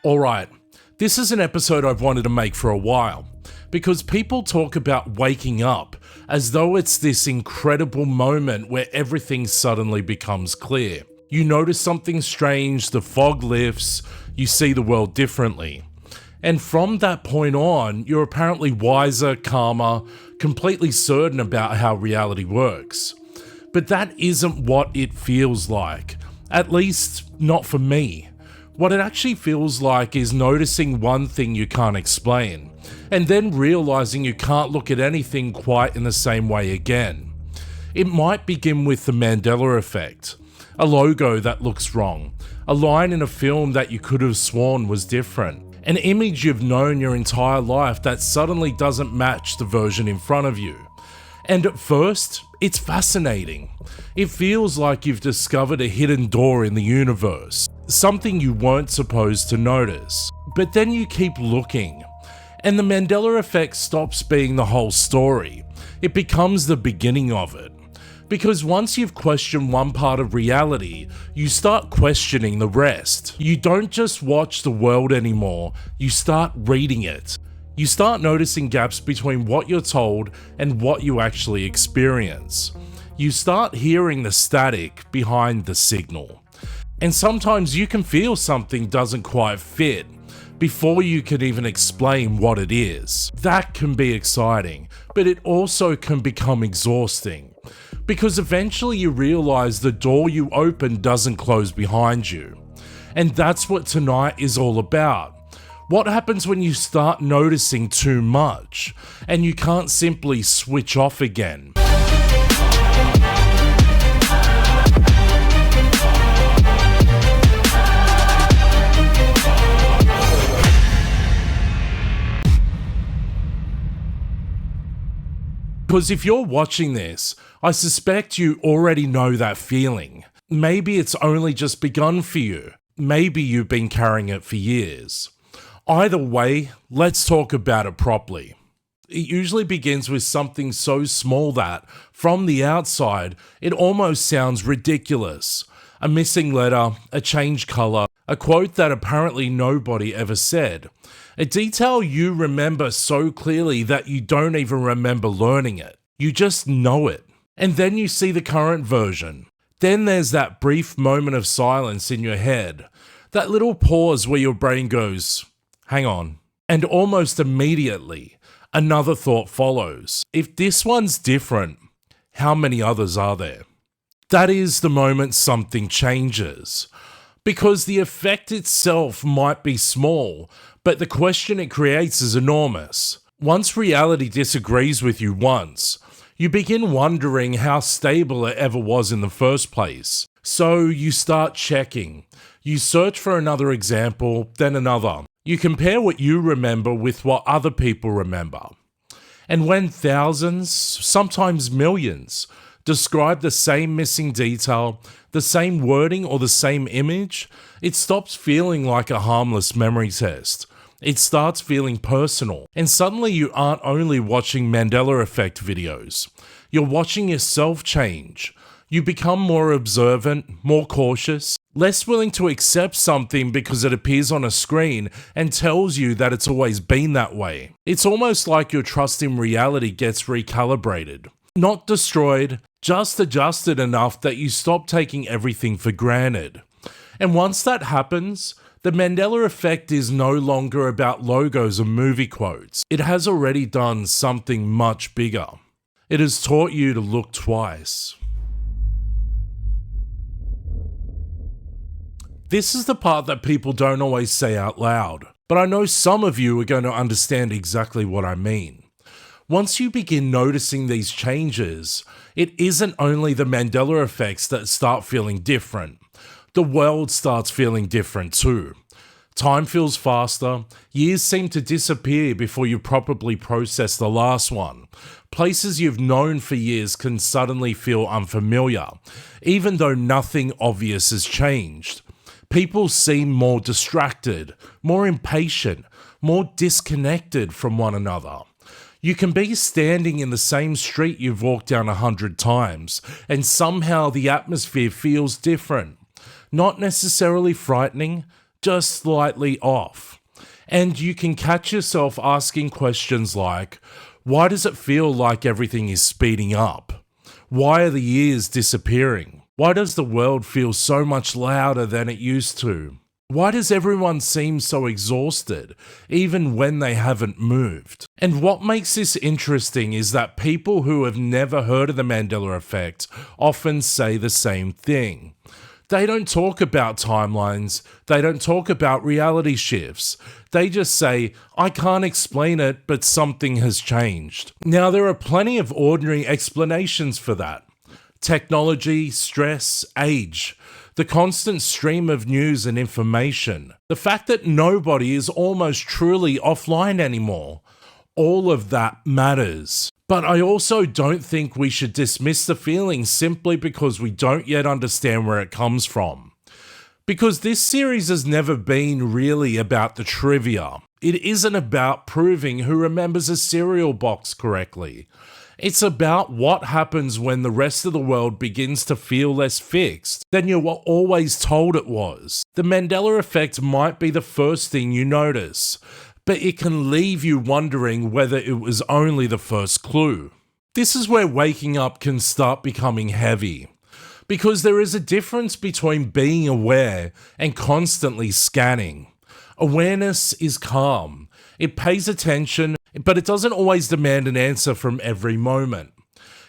Alright, this is an episode I've wanted to make for a while, because people talk about waking up as though it's this incredible moment where everything suddenly becomes clear. You notice something strange, the fog lifts, you see the world differently. And from that point on, you're apparently wiser, calmer, completely certain about how reality works. But that isn't what it feels like, at least not for me. What it actually feels like is noticing one thing you can't explain, and then realizing you can't look at anything quite in the same way again. It might begin with the Mandela Effect, a logo that looks wrong, a line in a film that you could have sworn was different, an image you've known your entire life that suddenly doesn't match the version in front of you. And at first, it's fascinating. It feels like you've discovered a hidden door in the universe, something you weren't supposed to notice. But then you keep looking, and the Mandela Effect stops being the whole story. It becomes the beginning of it. Because once you've questioned one part of reality, you start questioning the rest. You don't just watch the world anymore, you start reading it. You start noticing gaps between what you're told and what you actually experience. You start hearing the static behind the signal. And sometimes you can feel something doesn't quite fit before you can even explain what it is. That can be exciting, but it also can become exhausting. Because eventually you realize the door you open doesn't close behind you. And that's what tonight is all about. What happens when you start noticing too much and you can't simply switch off again? Because if you're watching this, I suspect you already know that feeling. Maybe it's only just begun for you. Maybe you've been carrying it for years. Either way, let's talk about it properly. It usually begins with something so small that, from the outside, it almost sounds ridiculous. A missing letter, a changed colour, a quote that apparently nobody ever said. A detail you remember so clearly that you don't even remember learning it. You just know it. And then you see the current version. Then there's that brief moment of silence in your head. That little pause where your brain goes, hang on. And almost immediately, another thought follows. If this one's different, how many others are there? That is the moment something changes. Because the effect itself might be small, but the question it creates is enormous. Once reality disagrees with you once, you begin wondering how stable it ever was in the first place. So you start checking. You search for another example, then another. You compare what you remember with what other people remember. And when thousands, sometimes millions, describe the same missing detail, the same wording or the same image, it stops feeling like a harmless memory test. It starts feeling personal. And suddenly you aren't only watching Mandela Effect videos. You're watching yourself change. You become more observant, more cautious, less willing to accept something because it appears on a screen and tells you that it's always been that way. It's almost like your trust in reality gets recalibrated. Not destroyed, just adjusted enough that you stop taking everything for granted. And once that happens, the Mandela Effect is no longer about logos and movie quotes. It has already done something much bigger. It has taught you to look twice. This is the part that people don't always say out loud, but I know some of you are going to understand exactly what I mean. Once you begin noticing these changes, it isn't only the Mandela effects that start feeling different. The world starts feeling different too. Time feels faster, years seem to disappear before you properly process the last one. Places you've known for years can suddenly feel unfamiliar, even though nothing obvious has changed. People seem more distracted, more impatient, more disconnected from one another. You can be standing in the same street you've walked down 100 times, and somehow the atmosphere feels different. Not necessarily frightening, just slightly off. And you can catch yourself asking questions like, why does it feel like everything is speeding up? Why are the years disappearing? Why does the world feel so much louder than it used to? Why does everyone seem so exhausted, even when they haven't moved? And what makes this interesting is that people who have never heard of the Mandela Effect often say the same thing. They don't talk about timelines, they don't talk about reality shifts. They just say, I can't explain it, but something has changed. Now, there are plenty of ordinary explanations for that. Technology, stress, age, the constant stream of news and information, the fact that nobody is almost truly offline anymore. All of that matters. But I also don't think we should dismiss the feeling simply because we don't yet understand where it comes from. Because this series has never been really about the trivia. It isn't about proving who remembers a cereal box correctly. It's about what happens when the rest of the world begins to feel less fixed than you were always told it was. The Mandela Effect might be the first thing you notice, but it can leave you wondering whether it was only the first clue. This is where waking up can start becoming heavy, because there is a difference between being aware and constantly scanning. Awareness is calm. It pays attention, but it doesn't always demand an answer from every moment.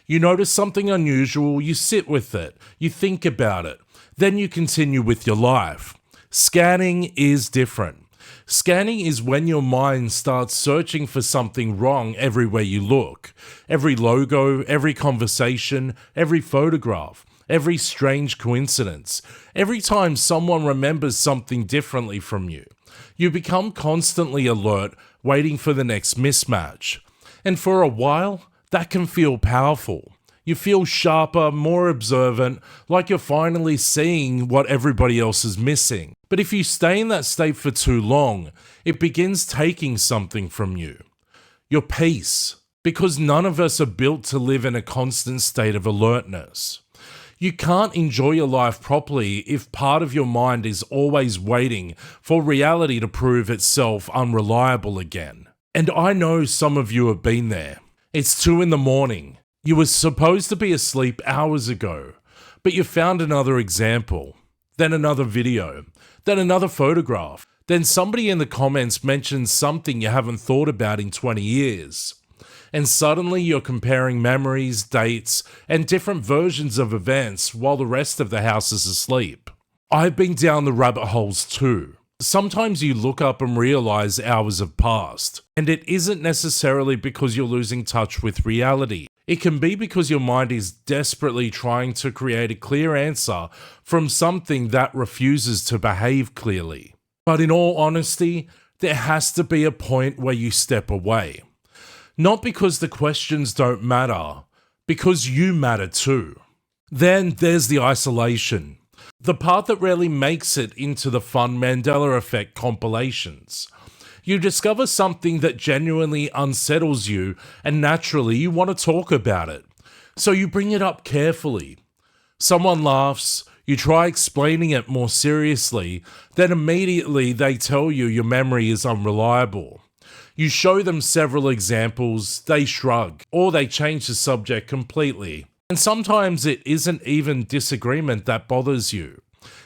You notice something unusual, you sit with it, you think about it, then you continue with your life. Scanning is different. Scanning is when your mind starts searching for something wrong everywhere you look. Every logo, every conversation, every photograph, every strange coincidence, every time someone remembers something differently from you. You become constantly alert, waiting for the next mismatch. And for a while, that can feel powerful. You feel sharper, more observant, like you're finally seeing what everybody else is missing. But if you stay in that state for too long, it begins taking something from you. Your peace. Because none of us are built to live in a constant state of alertness. You can't enjoy your life properly if part of your mind is always waiting for reality to prove itself unreliable again. And I know some of you have been there. It's 2 a.m. You were supposed to be asleep hours ago, but you found another example, then another video, then another photograph, then somebody in the comments mentions something you haven't thought about in 20 years. And suddenly you're comparing memories, dates, and different versions of events while the rest of the house is asleep. I've been down the rabbit holes too. Sometimes you look up and realize hours have passed, and it isn't necessarily because you're losing touch with reality. It can be because your mind is desperately trying to create a clear answer from something that refuses to behave clearly. But in all honesty, there has to be a point where you step away. Not because the questions don't matter, because you matter too. Then there's the isolation. The part that rarely makes it into the fun Mandela Effect compilations. You discover something that genuinely unsettles you, and naturally you want to talk about it. So you bring it up carefully. Someone laughs, you try explaining it more seriously, then immediately they tell you your memory is unreliable. You show them several examples, they shrug, or they change the subject completely. And sometimes it isn't even disagreement that bothers you.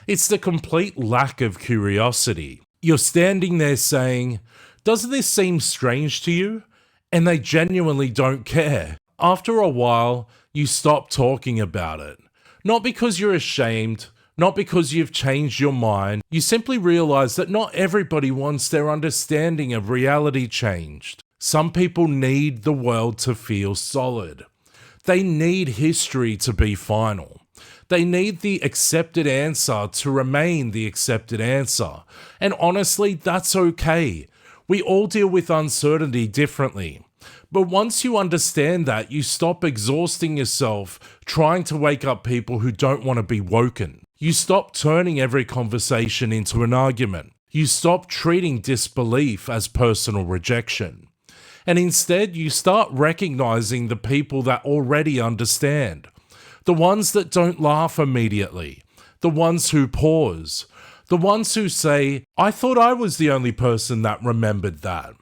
It's the complete lack of curiosity. You're standing there saying, doesn't this seem strange to you? And they genuinely don't care. After a while, you stop talking about it. Not because you're ashamed, not because you've changed your mind, you simply realize that not everybody wants their understanding of reality changed. Some people need the world to feel solid. They need history to be final. They need the accepted answer to remain the accepted answer. And honestly, that's okay. We all deal with uncertainty differently. But once you understand that, you stop exhausting yourself trying to wake up people who don't want to be woken. You stop turning every conversation into an argument. You stop treating disbelief as personal rejection. And instead, you start recognizing the people that already understand. The ones that don't laugh immediately. The ones who pause. The ones who say, "I thought I was the only person that remembered that."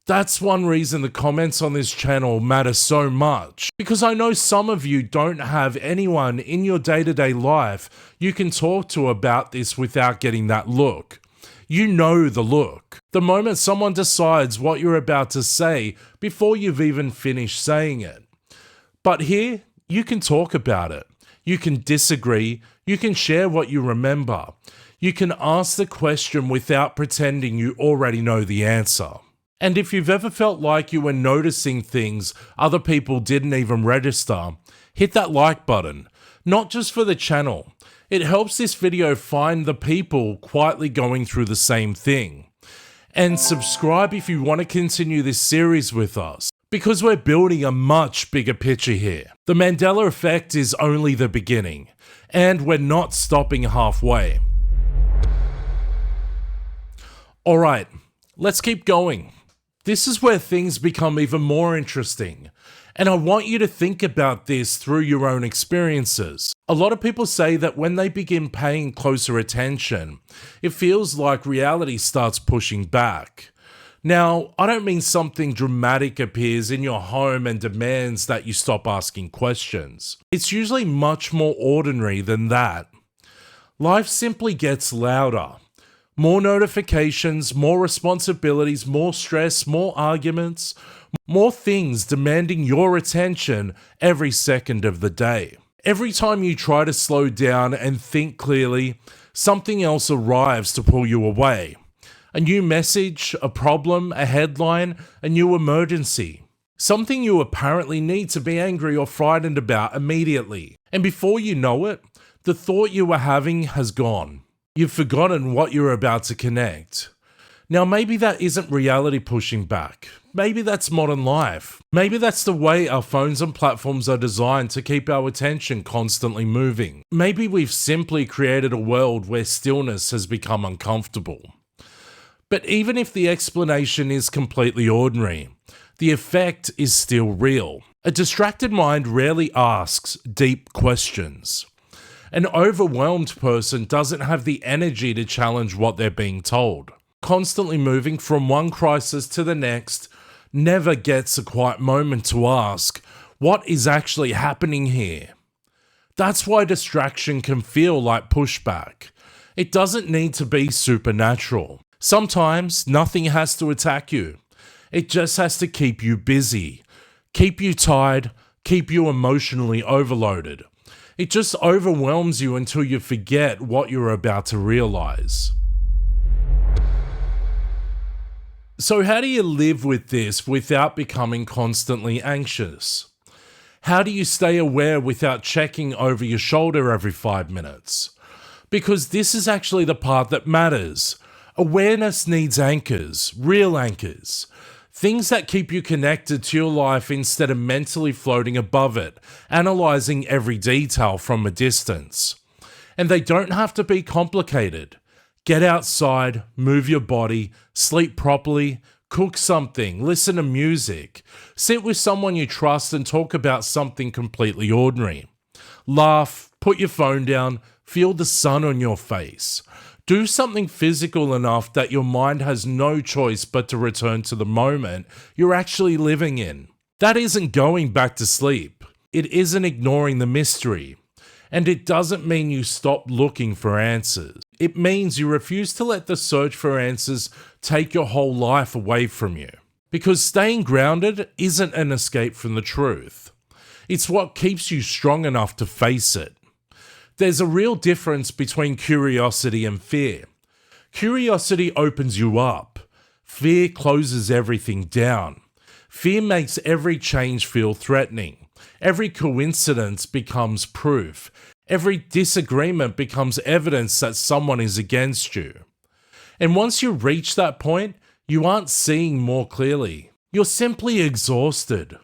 That's one reason the comments on this channel matter so much, because I know some of you don't have anyone in your day-to-day life you can talk to about this without getting that look. You know the look. The moment someone decides what you're about to say before you've even finished saying it. But here, you can talk about it. You can disagree. You can share what you remember. You can ask the question without pretending you already know the answer. And if you've ever felt like you were noticing things other people didn't even register, hit that like button, not just for the channel. It helps this video find the people quietly going through the same thing. And subscribe if you want to continue this series with us, because we're building a much bigger picture here. The Mandela Effect is only the beginning, and we're not stopping halfway. Alright, let's keep going. This is where things become even more interesting, and I want you to think about this through your own experiences. A lot of people say that when they begin paying closer attention, it feels like reality starts pushing back. Now, I don't mean something dramatic appears in your home and demands that you stop asking questions. It's usually much more ordinary than that. Life simply gets louder. More notifications, more responsibilities, more stress, more arguments, more things demanding your attention every second of the day. Every time you try to slow down and think clearly, something else arrives to pull you away. A new message, a problem, a headline, a new emergency. Something you apparently need to be angry or frightened about immediately. And before you know it, the thought you were having has gone. You've forgotten what you're about to connect. Now, maybe that isn't reality pushing back. Maybe that's modern life. Maybe that's the way our phones and platforms are designed to keep our attention constantly moving. Maybe we've simply created a world where stillness has become uncomfortable. But even if the explanation is completely ordinary, the effect is still real. A distracted mind rarely asks deep questions. An overwhelmed person doesn't have the energy to challenge what they're being told. Constantly moving from one crisis to the next never gets a quiet moment to ask, what is actually happening here? That's why distraction can feel like pushback. It doesn't need to be supernatural. Sometimes nothing has to attack you. It just has to keep you busy, keep you tired, keep you emotionally overloaded. It just overwhelms you until you forget what you're about to realize. So how do you live with this without becoming constantly anxious? How do you stay aware without checking over your shoulder every 5 minutes? Because this is actually the part that matters. Awareness needs anchors, real anchors. Things that keep you connected to your life instead of mentally floating above it, analyzing every detail from a distance. And they don't have to be complicated. Get outside, move your body, sleep properly, cook something, listen to music, sit with someone you trust and talk about something completely ordinary. Laugh, put your phone down, feel the sun on your face. Do something physical enough that your mind has no choice but to return to the moment you're actually living in. That isn't going back to sleep. It isn't ignoring the mystery. And it doesn't mean you stop looking for answers. It means you refuse to let the search for answers take your whole life away from you. Because staying grounded isn't an escape from the truth. It's what keeps you strong enough to face it. There's a real difference between curiosity and fear. Curiosity opens you up. Fear closes everything down. Fear makes every change feel threatening. Every coincidence becomes proof. Every disagreement becomes evidence that someone is against you. And once you reach that point, you aren't seeing more clearly. You're simply exhausted.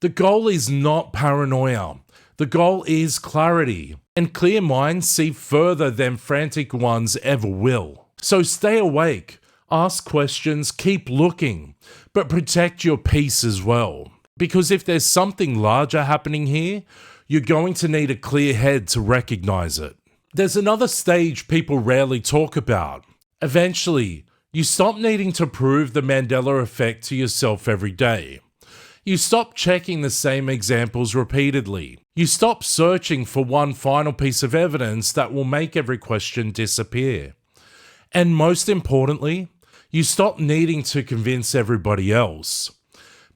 The goal is not paranoia. The goal is clarity. And clear minds see further than frantic ones ever will. So stay awake, ask questions, keep looking, but protect your peace as well. Because if there's something larger happening here, you're going to need a clear head to recognize it. There's another stage people rarely talk about. Eventually, you stop needing to prove the Mandela Effect to yourself every day. You stop checking the same examples repeatedly. You stop searching for one final piece of evidence that will make every question disappear. And most importantly, you stop needing to convince everybody else.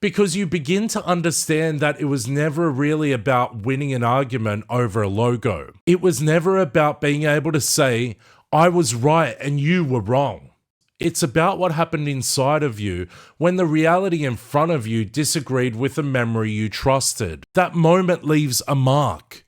Because you begin to understand that it was never really about winning an argument over a logo. It was never about being able to say, I was right and you were wrong. It's about what happened inside of you when the reality in front of you disagreed with the memory you trusted. That moment leaves a mark.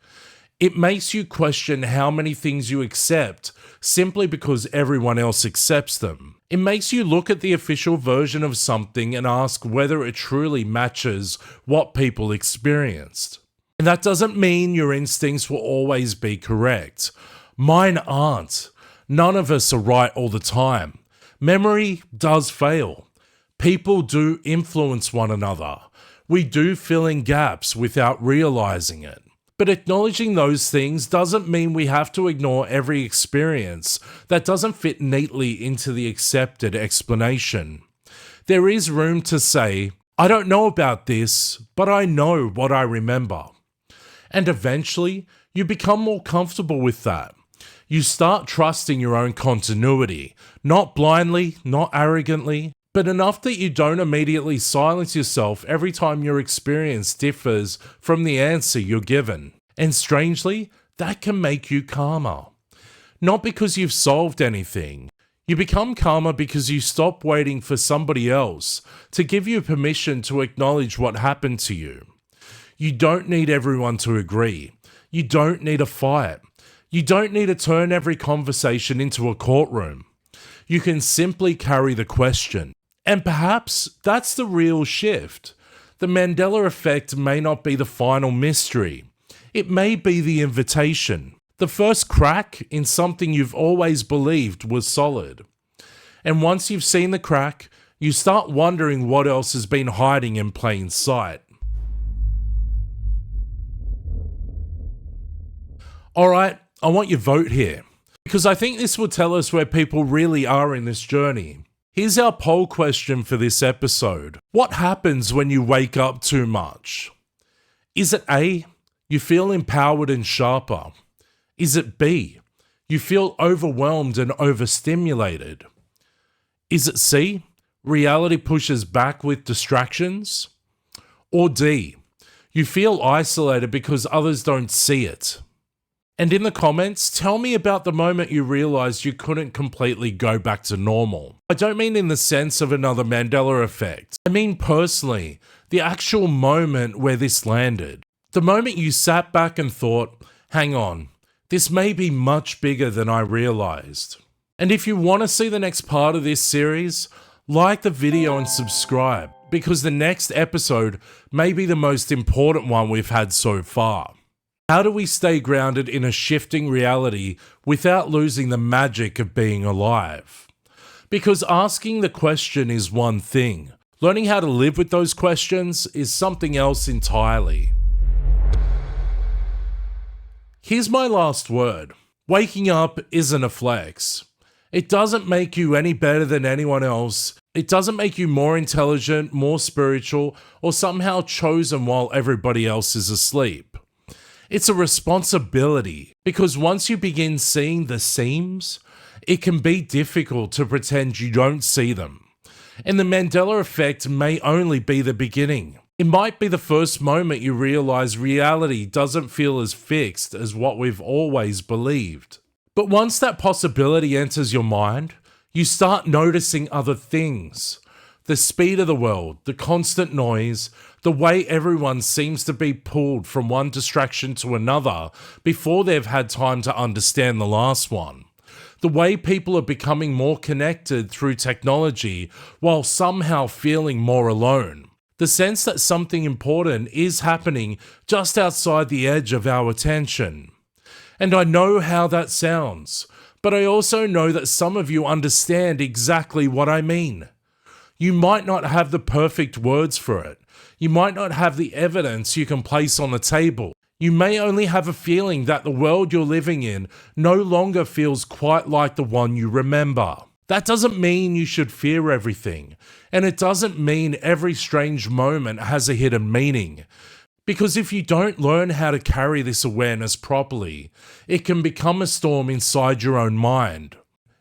It makes you question how many things you accept simply because everyone else accepts them. It makes you look at the official version of something and ask whether it truly matches what people experienced. And that doesn't mean your instincts will always be correct. Mine aren't. None of us are right all the time. Memory does fail. People do influence one another. We do fill in gaps without realizing it. But acknowledging those things doesn't mean we have to ignore every experience that doesn't fit neatly into the accepted explanation. There is room to say, I don't know about this, but I know what I remember. And eventually, you become more comfortable with that. You start trusting your own continuity, not blindly, not arrogantly, but enough that you don't immediately silence yourself every time your experience differs from the answer you're given. And strangely, that can make you calmer. Not because you've solved anything. You become calmer because you stop waiting for somebody else to give you permission to acknowledge what happened to you. You don't need everyone to agree. You don't need a fight. You don't need to turn every conversation into a courtroom. You can simply carry the question. And perhaps that's the real shift. The Mandela Effect may not be the final mystery. It may be the invitation. The first crack in something you've always believed was solid. And once you've seen the crack, you start wondering what else has been hiding in plain sight. Alright, I want your vote here, because I think this will tell us where people really are in this journey. Here's our poll question for this episode. What happens when you wake up too much? Is it A, you feel empowered and sharper? Is it B, you feel overwhelmed and overstimulated? Is it C, reality pushes back with distractions? Or D, you feel isolated because others don't see it? And in the comments, tell me about the moment you realized you couldn't completely go back to normal. I don't mean in the sense of another Mandela effect. I mean personally, the actual moment where this landed. The moment you sat back and thought, hang on, this may be much bigger than I realized. And if you want to see the next part of this series, like the video and subscribe, because the next episode may be the most important one we've had so far. How do we stay grounded in a shifting reality without losing the magic of being alive? Because asking the question is one thing. Learning how to live with those questions is something else entirely. Here's my last word. Waking up isn't a flex. It doesn't make you any better than anyone else. It doesn't make you more intelligent, more spiritual, or somehow chosen while everybody else is asleep. It's a responsibility, because once you begin seeing the seams, it can be difficult to pretend you don't see them. And the Mandela Effect may only be the beginning. It might be the first moment you realize reality doesn't feel as fixed as what we've always believed. But once that possibility enters your mind, you start noticing other things. The speed of the world, the constant noise, the way everyone seems to be pulled from one distraction to another before they've had time to understand the last one. The way people are becoming more connected through technology while somehow feeling more alone. The sense that something important is happening just outside the edge of our attention. And I know how that sounds, but I also know that some of you understand exactly what I mean. You might not have the perfect words for it. You might not have the evidence you can place on the table. You may only have a feeling that the world you're living in no longer feels quite like the one you remember. That doesn't mean you should fear everything, and it doesn't mean every strange moment has a hidden meaning. Because if you don't learn how to carry this awareness properly, it can become a storm inside your own mind.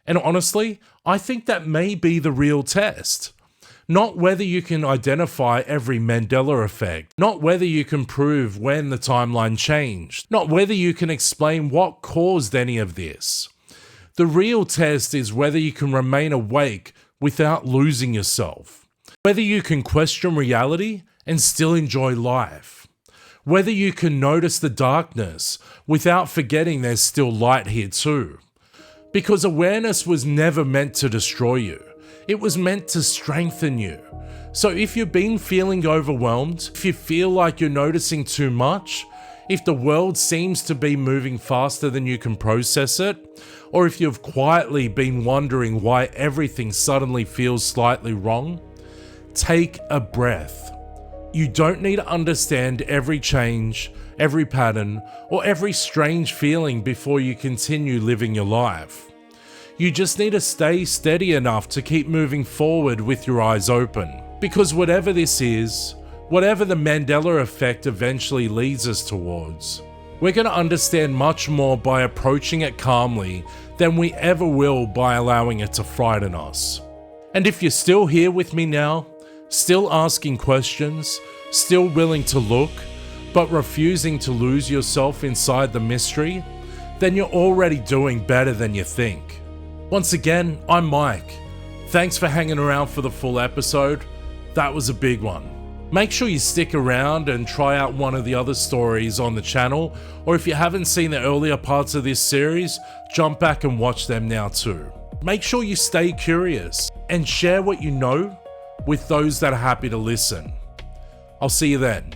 And honestly, I think that may be the real test. Not whether you can identify every Mandela effect, not whether you can prove when the timeline changed, not whether you can explain what caused any of this. The real test is whether you can remain awake without losing yourself, whether you can question reality and still enjoy life, whether you can notice the darkness without forgetting there's still light here too. Because awareness was never meant to destroy you. It was meant to strengthen you. So if you've been feeling overwhelmed, if you feel like you're noticing too much, if the world seems to be moving faster than you can process it, or if you've quietly been wondering why everything suddenly feels slightly wrong, take a breath. You don't need to understand every change, every pattern, or every strange feeling before you continue living your life. You just need to stay steady enough to keep moving forward with your eyes open. Because whatever this is, whatever the Mandela Effect eventually leads us towards, we're going to understand much more by approaching it calmly than we ever will by allowing it to frighten us. And if you're still here with me now, still asking questions, still willing to look, but refusing to lose yourself inside the mystery, then you're already doing better than you think. Once again, I'm Mike. Thanks for hanging around for the full episode. That was a big one. Make sure you stick around and try out one of the other stories on the channel, or if you haven't seen the earlier parts of this series, jump back and watch them now too. Make sure you stay curious and share what you know with those that are happy to listen. I'll see you then.